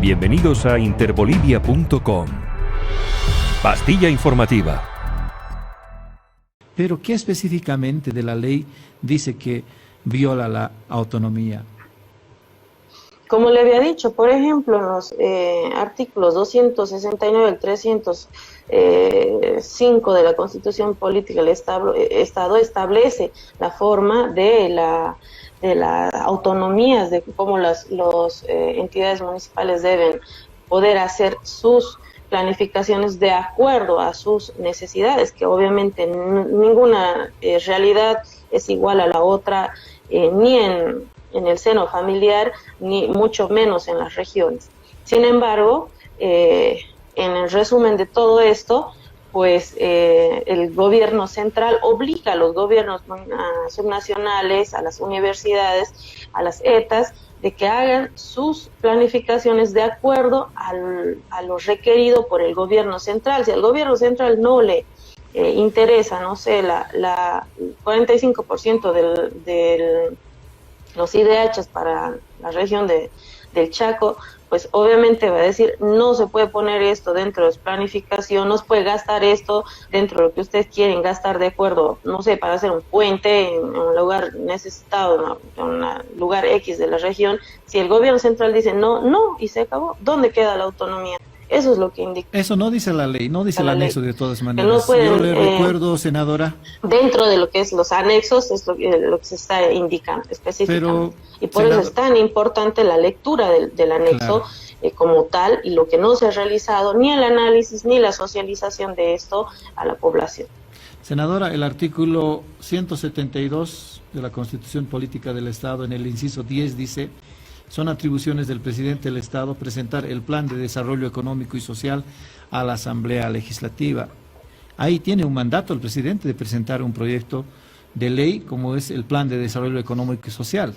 Bienvenidos a interbolivia.com. Pastilla informativa. Pero ¿qué específicamente de la ley dice que viola la autonomía? Como le había dicho, por ejemplo, en los artículos 269 al 305 de la Constitución Política del Estado establece la forma de las autonomías, de cómo las entidades municipales deben poder hacer sus planificaciones de acuerdo a sus necesidades, que obviamente ninguna realidad es igual a la otra, ni en el seno familiar, ni mucho menos en las regiones. Sin embargo, en el resumen de todo esto, pues el gobierno central obliga a los gobiernos subnacionales, a las universidades, a las ETAs, de que hagan sus planificaciones de acuerdo a lo requerido por el gobierno central. Si al gobierno central no le interesa, no sé, la 45% de los IDHs para la región del Chaco, pues obviamente va a decir, no se puede poner esto dentro de su planificación, no se puede gastar esto dentro de lo que ustedes quieren gastar de acuerdo, no sé, para hacer un puente en un lugar necesitado, en un lugar X de la región. Si el gobierno central dice no, y se acabó, ¿dónde queda la autonomía? Eso es lo que indica. Eso no dice la ley, no dice el anexo de todas maneras. No pueden, yo le recuerdo, senadora. Dentro de lo que es los anexos es lo que se está indicando específicamente. Y por eso es tan importante la lectura del anexo, claro, como tal, y lo que no se ha realizado, ni el análisis ni la socialización de esto a la población. Senadora, el artículo 172 de la Constitución Política del Estado, en el inciso 10, dice: son atribuciones del presidente del Estado presentar el plan de desarrollo económico y social a la Asamblea Legislativa. Ahí tiene un mandato el presidente de presentar un proyecto de ley como es el plan de desarrollo económico y social.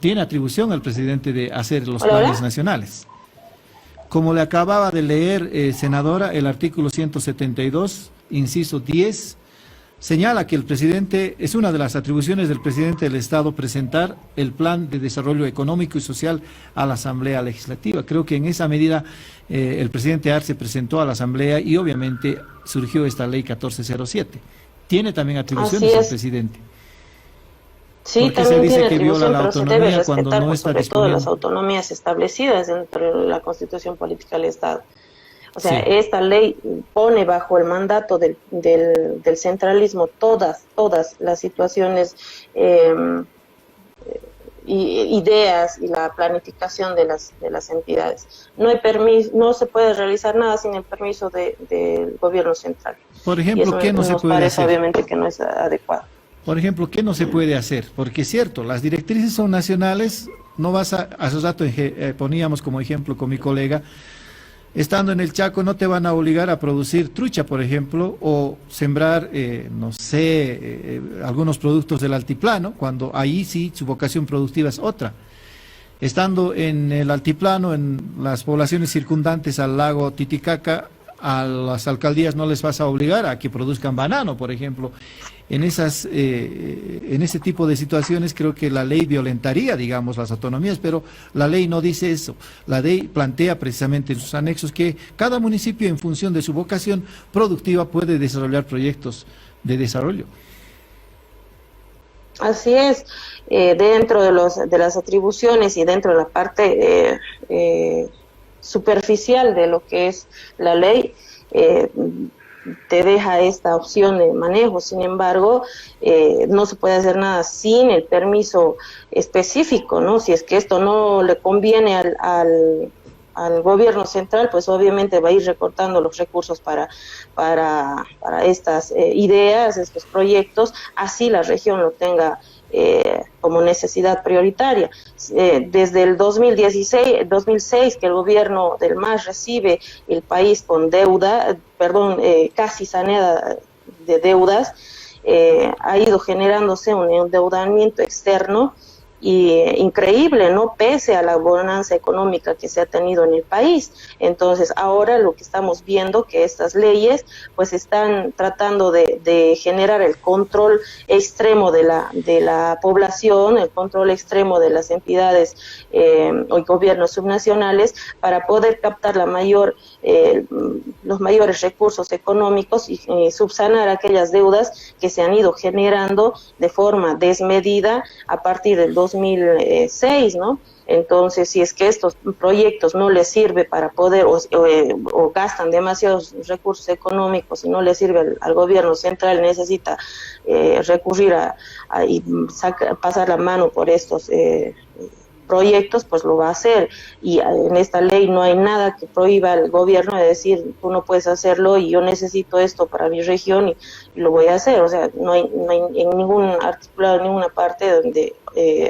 Tiene atribución al presidente de hacer los planes nacionales. Como le acababa de leer, senadora, el artículo 172, inciso 10, señala que el presidente, es una de las atribuciones del presidente del Estado presentar el plan de desarrollo económico y social a la Asamblea Legislativa. Creo que en esa medida el presidente Arce presentó a la Asamblea y obviamente surgió esta ley 1407. Tiene también atribuciones el presidente. Sí, porque también se dice tiene que viola la atribución, pero se debe autonomía cuando respetar, no está sobre todo disponible. las autonomías establecidas dentro de la Constitución Política del Estado. O sea, Sí. Esta ley pone bajo el mandato del centralismo todas las situaciones, ideas y la planificación de las entidades. No hay permiso, no se puede realizar nada sin el permiso del gobierno central. Por ejemplo, ¿qué no se puede parece hacer? Obviamente que no es adecuado. Por ejemplo, ¿qué no se puede hacer? Porque es cierto, las directrices son nacionales, no vas hace rato poníamos como ejemplo con mi colega, estando en el Chaco no te van a obligar a producir trucha, por ejemplo, o sembrar, no sé, algunos productos del altiplano, cuando ahí sí su vocación productiva es otra. Estando en el altiplano, en las poblaciones circundantes al lago Titicaca, a las alcaldías no les vas a obligar a que produzcan banano, por ejemplo. En ese tipo de situaciones creo que la ley violentaría, digamos, las autonomías, pero la ley no dice eso. La ley plantea precisamente en sus anexos que cada municipio, en función de su vocación productiva, puede desarrollar proyectos de desarrollo. Así es, dentro de las atribuciones y dentro de la parte superficial de lo que es la ley, te deja esta opción de manejo. Sin embargo, no se puede hacer nada sin el permiso específico, ¿no? Si es que esto no le conviene al gobierno central, pues obviamente va a ir recortando los recursos para estas ideas, estos proyectos, así la región lo tenga como necesidad prioritaria. Desde el 2006 que el gobierno del MAS recibe el país con casi saneada de deudas, ha ido generándose un endeudamiento externo increíble, ¿no? Pese a la bonanza económica que se ha tenido en el país. Entonces, ahora lo que estamos viendo que estas leyes pues están tratando de generar el control extremo de la población, el control extremo de las entidades o gobiernos subnacionales para poder captar los mayores recursos económicos y subsanar aquellas deudas que se han ido generando de forma desmedida a partir del 2006, ¿no? Entonces, si es que estos proyectos no les sirve para poder o gastan demasiados recursos económicos y no les sirve al gobierno central, necesita recurrir y pasar la mano por estos proyectos, pues lo va a hacer. Y en esta ley no hay nada que prohíba al gobierno de decir, tú no puedes hacerlo y yo necesito esto para mi región y lo voy a hacer. O sea, no hay en ningún articulado, en ninguna parte donde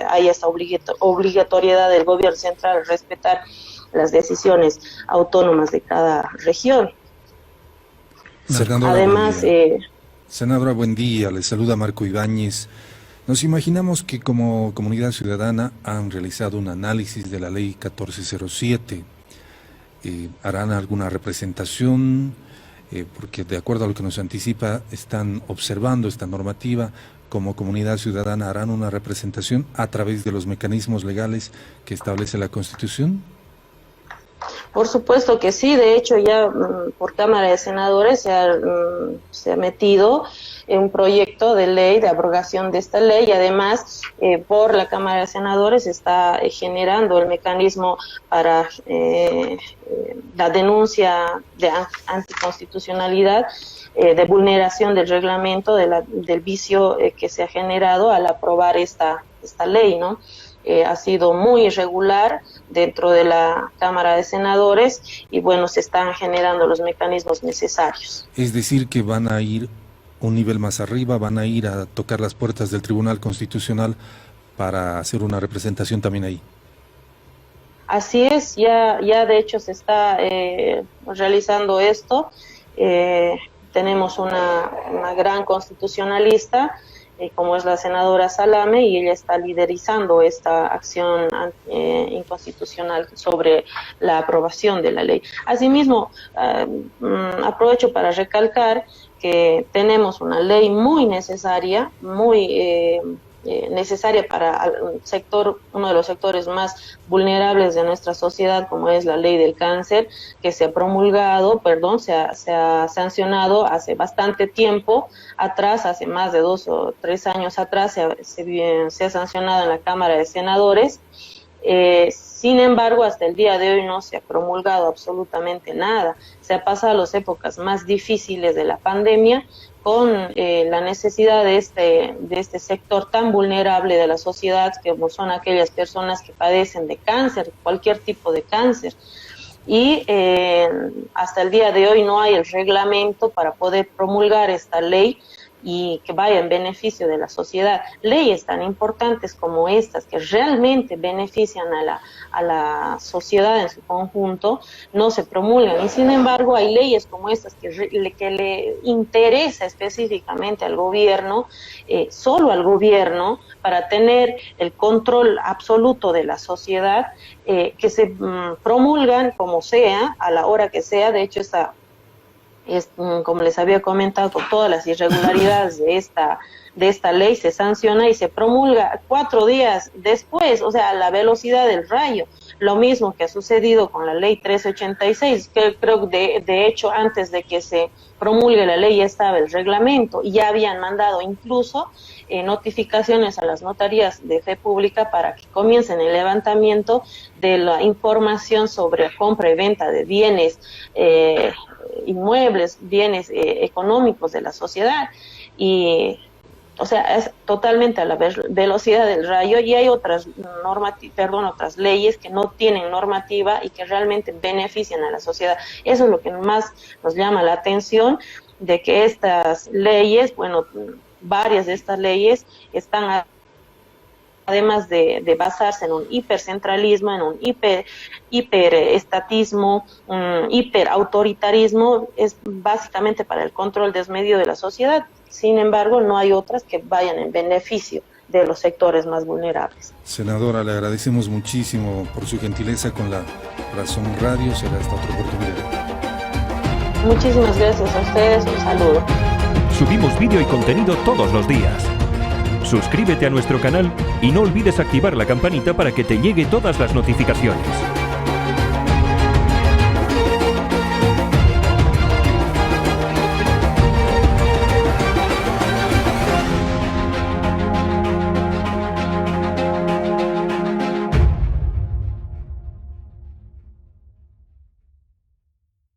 haya esta obligatoriedad del gobierno central respetar las decisiones autónomas de cada región. Senadora, Además, senadora, buen día. Le saluda Marco Ibáñez. Nos imaginamos que como comunidad ciudadana han realizado un análisis de la ley 1407. ¿Harán alguna representación? Porque de acuerdo a lo que nos anticipa, están observando esta normativa. Como comunidad ciudadana, ¿harán una representación a través de los mecanismos legales que establece la Constitución? por supuesto que sí. De hecho, ya por Cámara de Senadores se ha metido un proyecto de ley de abrogación de esta ley y además por la Cámara de Senadores está generando el mecanismo para la denuncia de anticonstitucionalidad, de vulneración del reglamento, del vicio que se ha generado al aprobar esta ley, ¿no? Ha sido muy irregular dentro de la Cámara de Senadores y bueno, se están generando los mecanismos necesarios. Es decir, que van a ir un nivel más arriba, van a ir a tocar las puertas del Tribunal Constitucional para hacer una representación también ahí. Así es, ya de hecho se está realizando esto. Tenemos una gran constitucionalista, como es la senadora Salame, y ella está liderizando esta acción inconstitucional sobre la aprobación de la ley. Asimismo, aprovecho para recalcar que tenemos una ley muy necesaria, necesaria para el sector, uno de los sectores más vulnerables de nuestra sociedad, como es la ley del cáncer, que se ha promulgado, se ha sancionado hace bastante tiempo atrás, hace más de 2 o 3 años atrás, se ha sancionado en la Cámara de Senadores. Sin embargo, hasta el día de hoy no se ha promulgado absolutamente nada. Se ha pasado las épocas más difíciles de la pandemia con la necesidad de este sector tan vulnerable de la sociedad, que son aquellas personas que padecen de cáncer, cualquier tipo de cáncer. Y hasta el día de hoy no hay el reglamento para poder promulgar esta ley y que vaya en beneficio de la sociedad. Leyes tan importantes como estas, que realmente benefician a la sociedad en su conjunto, no se promulgan. Y sin embargo, hay leyes como estas que le interesa específicamente al gobierno, solo al gobierno, para tener el control absoluto de la sociedad, que se promulgan como sea, a la hora que sea. De hecho, como les había comentado, con todas las irregularidades de esta ley se sanciona y se promulga 4 días después, o sea, a la velocidad del rayo. Lo mismo que ha sucedido con la ley 1386, que creo que de hecho antes de que se promulgue la ley ya estaba el reglamento y ya habían mandado incluso notificaciones a las notarías de fe pública para que comiencen el levantamiento de la información sobre compra y venta de bienes inmuebles, bienes económicos de la sociedad. Y o sea, es totalmente a la velocidad del rayo, y hay otras leyes que no tienen normativa y que realmente benefician a la sociedad. Eso es lo que más nos llama la atención, de que estas leyes, varias de estas leyes están, además de basarse en un hipercentralismo, en un hiperestatismo, un hiperautoritarismo, es básicamente para el control desmedido de la sociedad. Sin embargo, no hay otras que vayan en beneficio de los sectores más vulnerables. Senadora, le agradecemos muchísimo por su gentileza con la Razón Radio. Será hasta otra oportunidad. Muchísimas gracias a ustedes, un saludo. Subimos vídeo y contenido todos los días. Suscríbete a nuestro canal y no olvides activar la campanita para que te llegue todas las notificaciones.